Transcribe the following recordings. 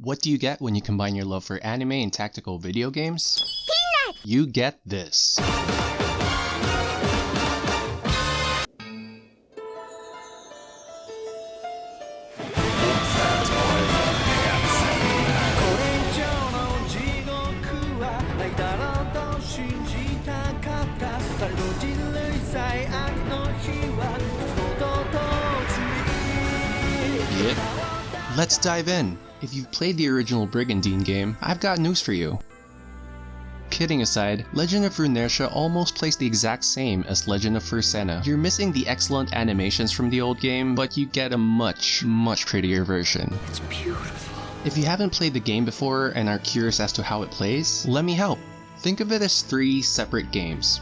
What do you get when you combine your love for anime and tactical video games? Peanut! You get this. Let's dive in! If you've played the original Brigandine game, I've got news for you. Kidding aside, Legend of Runersia almost plays the exact same as Legend of Runersia. You're missing the excellent animations from the old game, but you get a much prettier version. It's beautiful. If you haven't played the game before and are curious as to how it plays, let me help. Think of it as 3 separate games.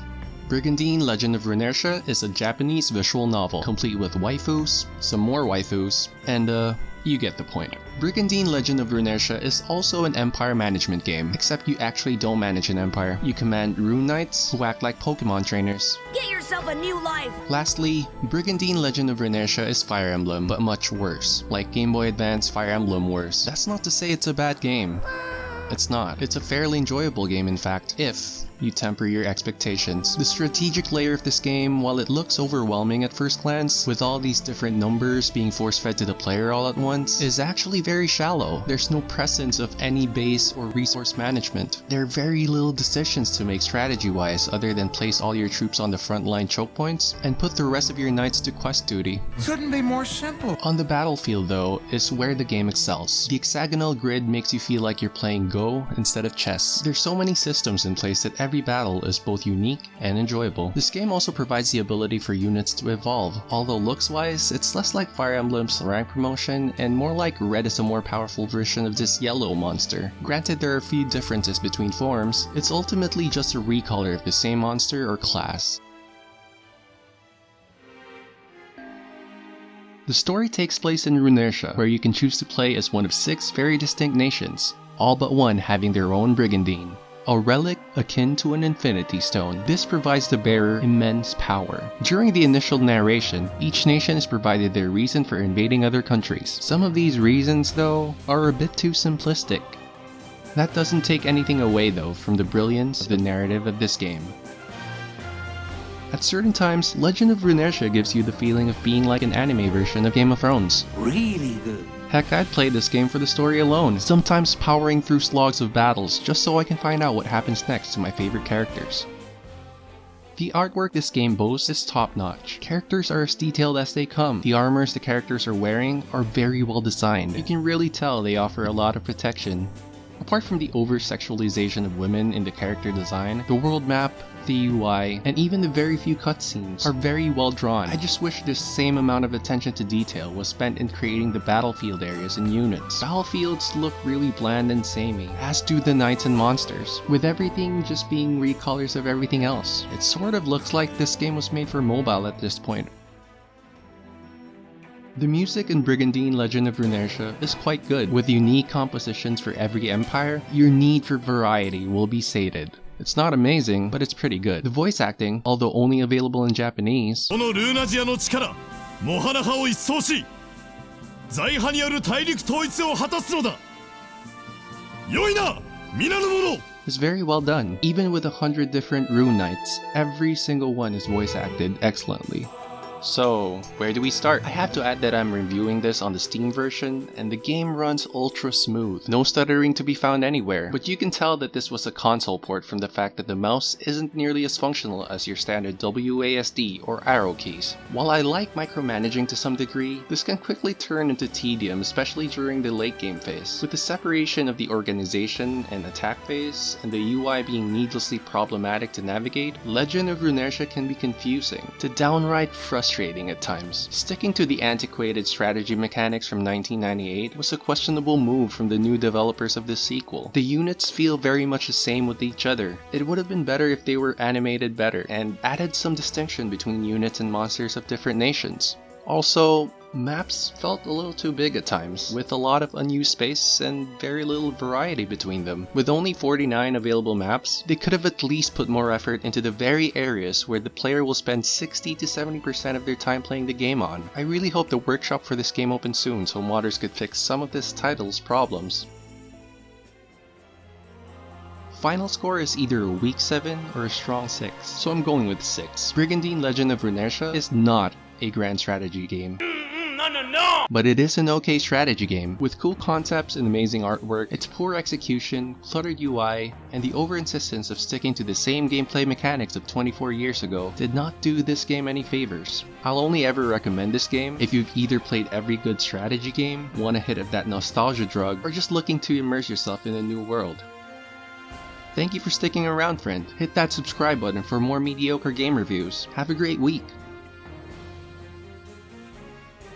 Brigandine Legend of Runersia is a Japanese visual novel, complete with waifus, some more waifus, and you get the point. Brigandine Legend of Runersia is also an empire management game, except you actually don't manage an empire. You command rune knights who act like Pokemon trainers. Get yourself a new life! Lastly, Brigandine Legend of Runersia is Fire Emblem, but much worse, like Game Boy Advance Fire Emblem worse. That's not to say it's a bad game. It's not. It's a fairly enjoyable game, in fact, if you temper your expectations. The strategic layer of this game, while it looks overwhelming at first glance, with all these different numbers being force-fed to the player all at once, is actually very shallow. There's no presence of any base or resource management. There are very little decisions to make strategy-wise other than place all your troops on the frontline choke points and put the rest of your knights to quest duty. Couldn't be more simple. On the battlefield though, is where the game excels. The hexagonal grid makes you feel like you're playing Go instead of chess. There's so many systems in place that every battle is both unique and enjoyable. This game also provides the ability for units to evolve, although looks-wise, it's less like Fire Emblem's rank promotion and more like Red is a more powerful version of this yellow monster. Granted, there are a few differences between forms, it's ultimately just a recolor of the same monster or class. The story takes place in Runersia, where you can choose to play as one of 6 very distinct nations, all but one having their own Brigandine. A relic akin to an infinity stone, this provides the bearer immense power. During the initial narration, each nation is provided their reason for invading other countries. Some of these reasons, though, are a bit too simplistic. That doesn't take anything away, though, from the brilliance of the narrative of this game. At certain times, Legend of Runersia gives you the feeling of being like an anime version of Game of Thrones. Really good. Heck, I'd play this game for the story alone, sometimes powering through slogs of battles just so I can find out what happens next to my favorite characters. The artwork this game boasts is top-notch. Characters are as detailed as they come. The armors the characters are wearing are very well designed. You can really tell they offer a lot of protection. Apart from the over-sexualization of women in the character design, the world map, the UI, and even the very few cutscenes are very well drawn. I just wish this same amount of attention to detail was spent in creating the battlefield areas and units. Battlefields look really bland and samey, as do the knights and monsters, with everything just being recolors of everything else. It sort of looks like this game was made for mobile at this point. The music in Brigandine Legend of Runersia is quite good. With unique compositions for every empire, your need for variety will be sated. It's not amazing, but it's pretty good. The voice acting, although only available in Japanese, is very well done. Even with 100 different rune knights, every single one is voice acted excellently. So, where do we start? I have to add that I'm reviewing this on the Steam version, and the game runs ultra smooth. No stuttering to be found anywhere, but you can tell that this was a console port from the fact that the mouse isn't nearly as functional as your standard WASD or arrow keys. While I like micromanaging to some degree, this can quickly turn into tedium, especially during the late game phase. With the separation of the organization and attack phase, and the UI being needlessly problematic to navigate, Legend of Runersia can be confusing to downright frustrating at times. Sticking to the antiquated strategy mechanics from 1998 was a questionable move from the new developers of this sequel. The units feel very much the same with each other. It would have been better if they were animated better and added some distinction between units and monsters of different nations. Also, maps felt a little too big at times, with a lot of unused space and very little variety between them. With only 49 available maps, they could have at least put more effort into the very areas where the player will spend 60 to 70% of their time playing the game on. I really hope the workshop for this game opens soon so modders could fix some of this title's problems. Final score is either a weak 7 or a strong 6, so I'm going with 6. Brigandine Legend of Runersia is not a grand strategy game. But it is an okay strategy game, with cool concepts and amazing artwork. Its poor execution, cluttered UI, and the over-insistence of sticking to the same gameplay mechanics of 24 years ago did not do this game any favors. I'll only ever recommend this game if you've either played every good strategy game, want a hit of that nostalgia drug, or just looking to immerse yourself in a new world. Thank you for sticking around, friend. Hit that subscribe button for more mediocre game reviews. Have a great week.